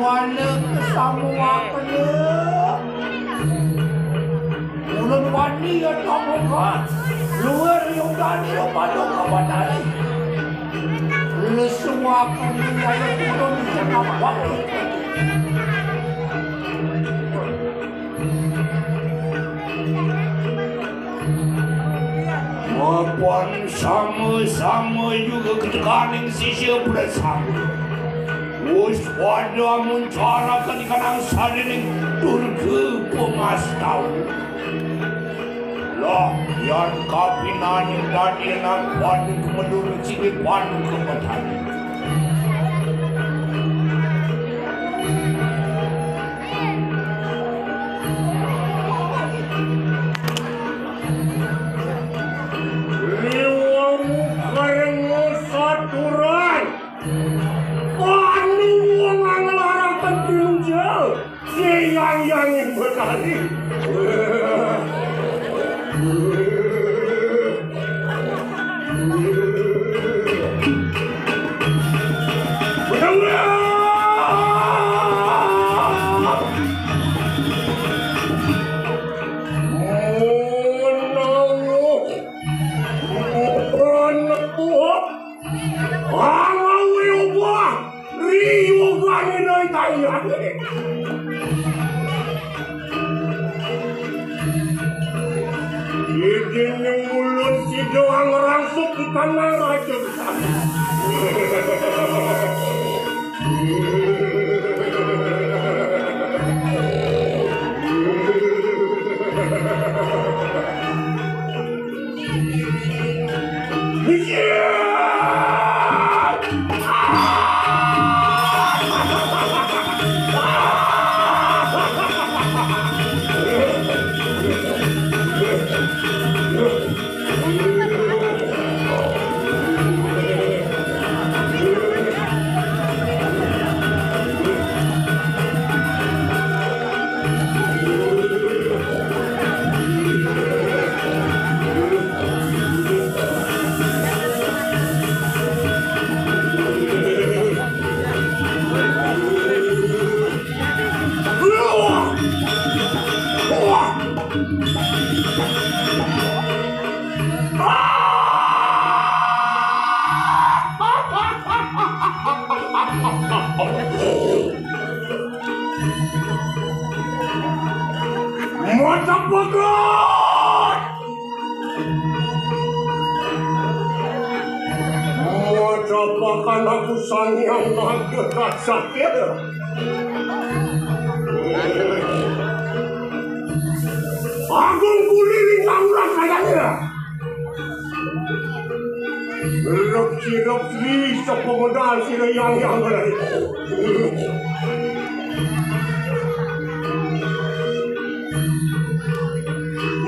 wala kesamua kena. Ulun wani at ako ka. Luar yung dani o paano ka ba dali? Luswa ka niya yung ulun sa kapag. Mapuan sama-sama juga ketekaning SISYA bersama. Waspada mencarakan ikan sarining durga pemastau. Lah, yang kapinan yang tadi nampak itu menurut sini panu kebatan. Liwamu karena saturan. Panu wong ngelarang pentinja. Yang berkali. Izin yang mulut si doang rangsuk di tanah raja besar. Mata pegat! Mata pakan aku sayang lagi sakit. Agung kuliling kaulah sayangnya. Sirap bisa pemodal sila yang berani.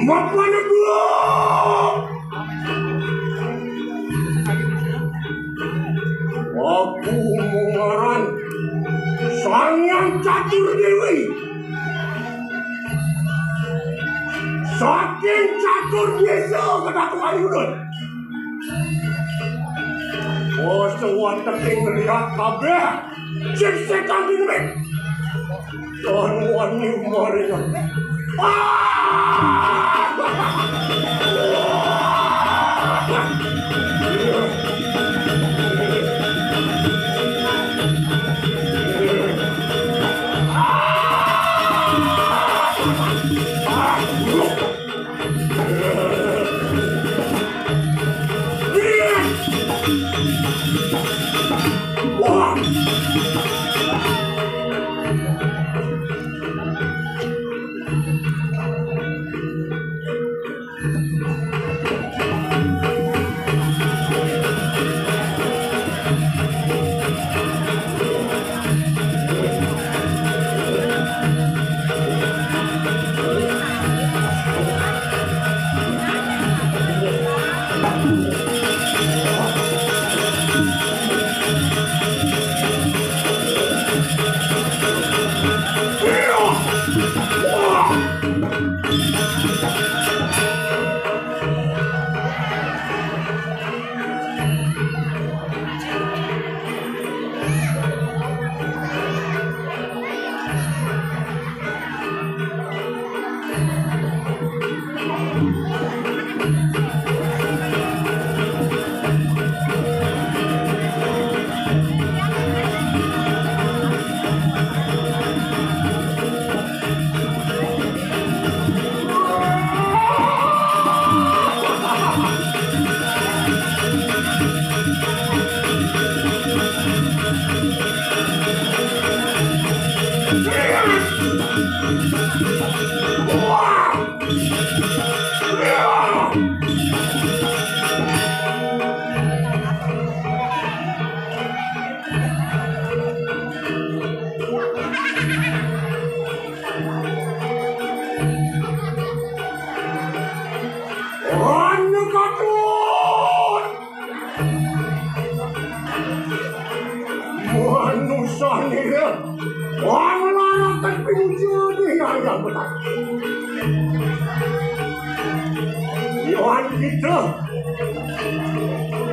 Mapana dulu. Aku mengaran sang yang catur dewi. Saking catur biasa kedatuan yudun. Oh, sewan teking lihat kabeh. Cek-cekan ini. Tuhan wani maringan. Yohan kita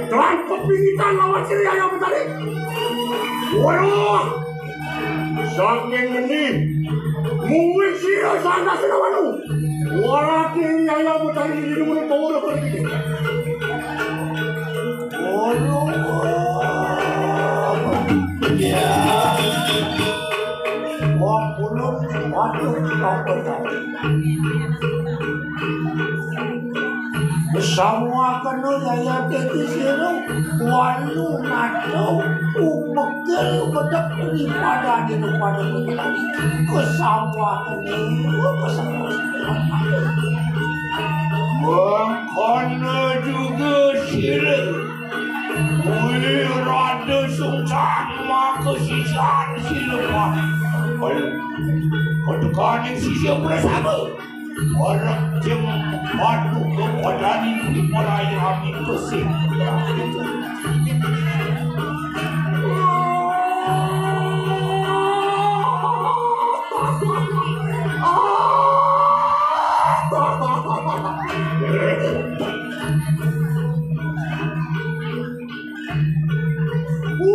telah kepingitan lawan Siriah yang tadi. Waduh, saking ini mungkin Siriah sana senawanu. Walakin yang tadi di rumah power pergi. Waduh, ya. Waduh, semua kena daya ketisnya, walu nato, umekal bedak daripada di depan kita kesamwa kena kesamwa. Mengkona juga sirih, boleh rada sungsama kesisaan silapah. Kedukaan yang SISYA bersama. Orang yang padu kepada di perayaan Puseh.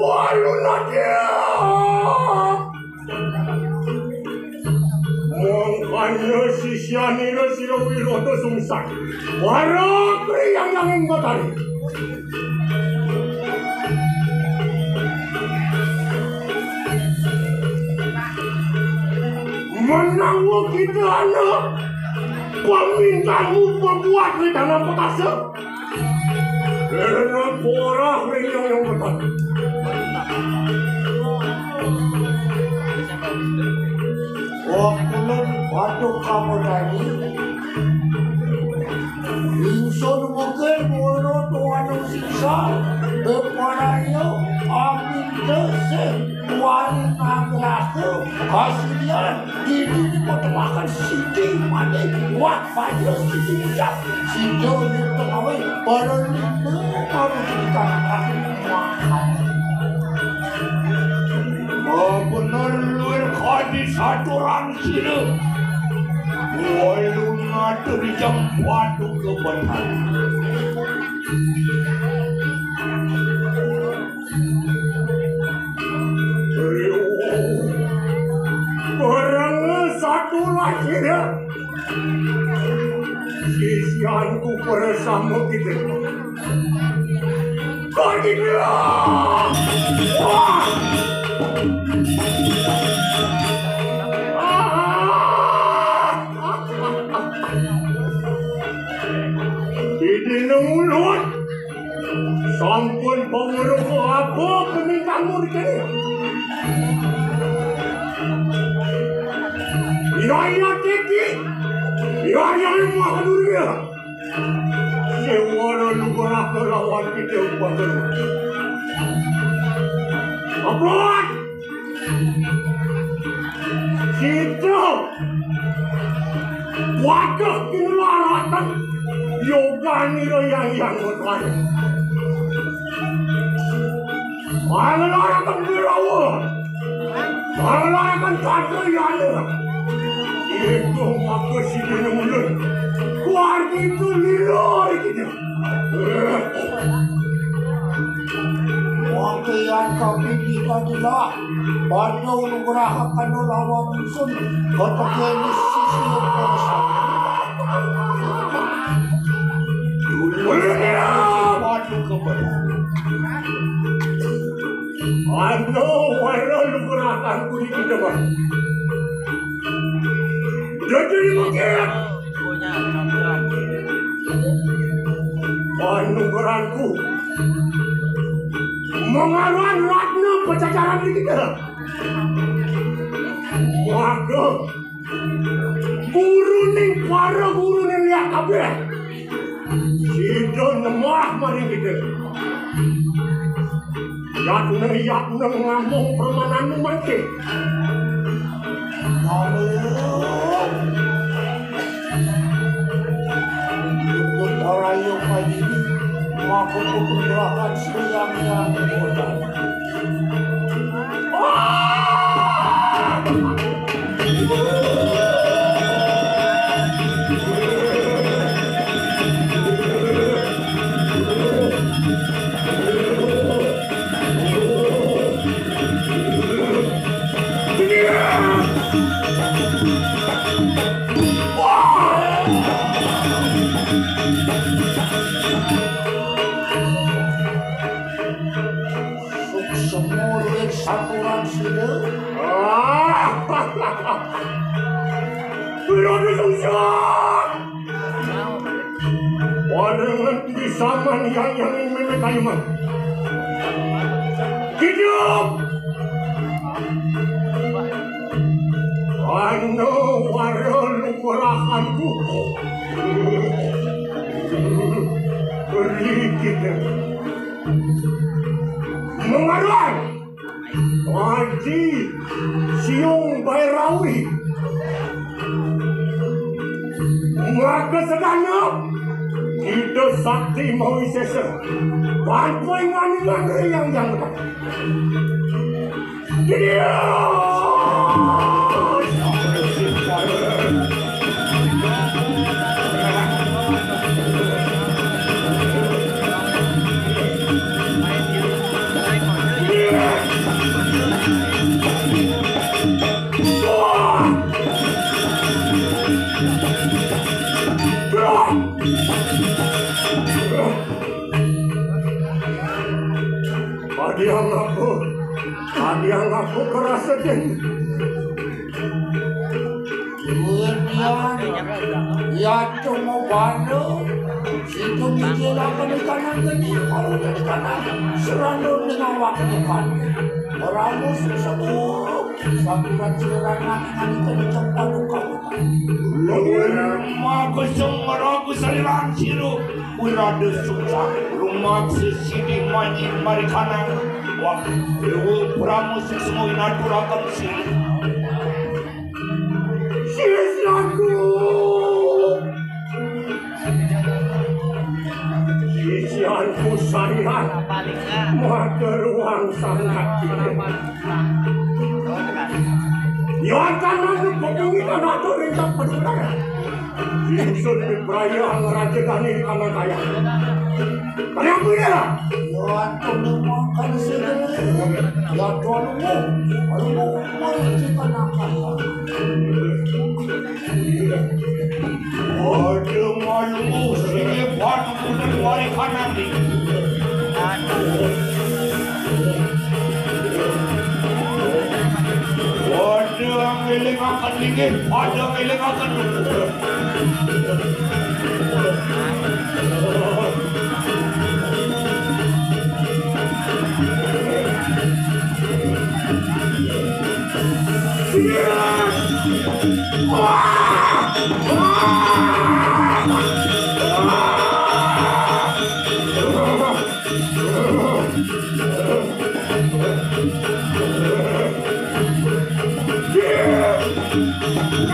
Walu lagi. Mongkanya SISYA nira sila wiroto sungsan. Warang kriyang yang ingatan. Menanggu kita anak. Pemintamu membuat di dalam petasa. Karena Pura kriyang yang ingatan. Waktu kamu tadi insun mungkin menurut Tuhan SISYA kepadanya amin Desa wanita berlaku hasilnya ini dipertemakan Siti Mane buat pada SISYA SISYA dipertemakan pada lima harus dikatakan benar luar kadi satu orang sila. Walau ngatu di jam waktu kebenar. Orang satu lagi ya. SISYAanku bersama kita. Kadi dia. Wah. Ini mulut sampun pengurus apa kemintamu di sini? Biaya tinggi, biaya yang mahal dunia. Semua luar lawan kita pada Abad kita wadah keluaratan yoga nira yang berlain. Mengeluarkan berawa, mengeluarkan kata yang itu maka sini mulut. Keluarga itu liar kita. Waktuan kami dikadilah pada unugrahakan lawan insun ketegenis SISYA bersama. Dulunya waktu kepada anda warna unugrahakanku di kita bang. Jadi mungkin anugerahku mengaruh ratna pecacaran di kita. Maka Guru ning para guru ning lihat kabeh. Sido nemah maring kita. Yatna ngamung permananmu mangke. Ikut orang yang pagi ini maka kegerakan siang-siang modal. Saturan sini. Berada susah. Wadangan di zaman yang memekai mah. Hidup. Anu warul kurahanku. Beri kita. Mengaruan. Haji siung bairawi. Maka sedanap kita sakti mau sesa. Bantuan wanita yang dekat. Dia. Yang aku kerasa jadi. Kemudian ya cuma bano situ mikir apa di kanan kecil kalau di kanan serandung dengan waktu kan orang musuh semua sakiran serandang dengan itu cepat kamu maka semua ragu seriran siru wirada susah rumah sesidi manjir mari kanan wah dewa pramusik semua inaturakan sini Sisyaku Sisyaku sayang maka ruang sangat Yonkan aku pepungikan aku rintak pedutara Insun diberayang rajakan ini kamu kaya Kalian punya Yonkan dimakan segera Ya tuanmu Aduh mari kita nakal Ada malu sini batu dan wari kanan di Ada ngeling akan dingin Ada ngeling akan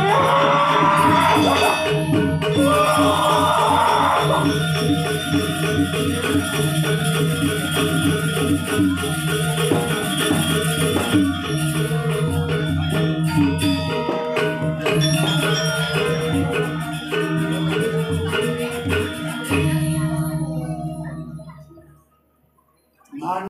Yeah!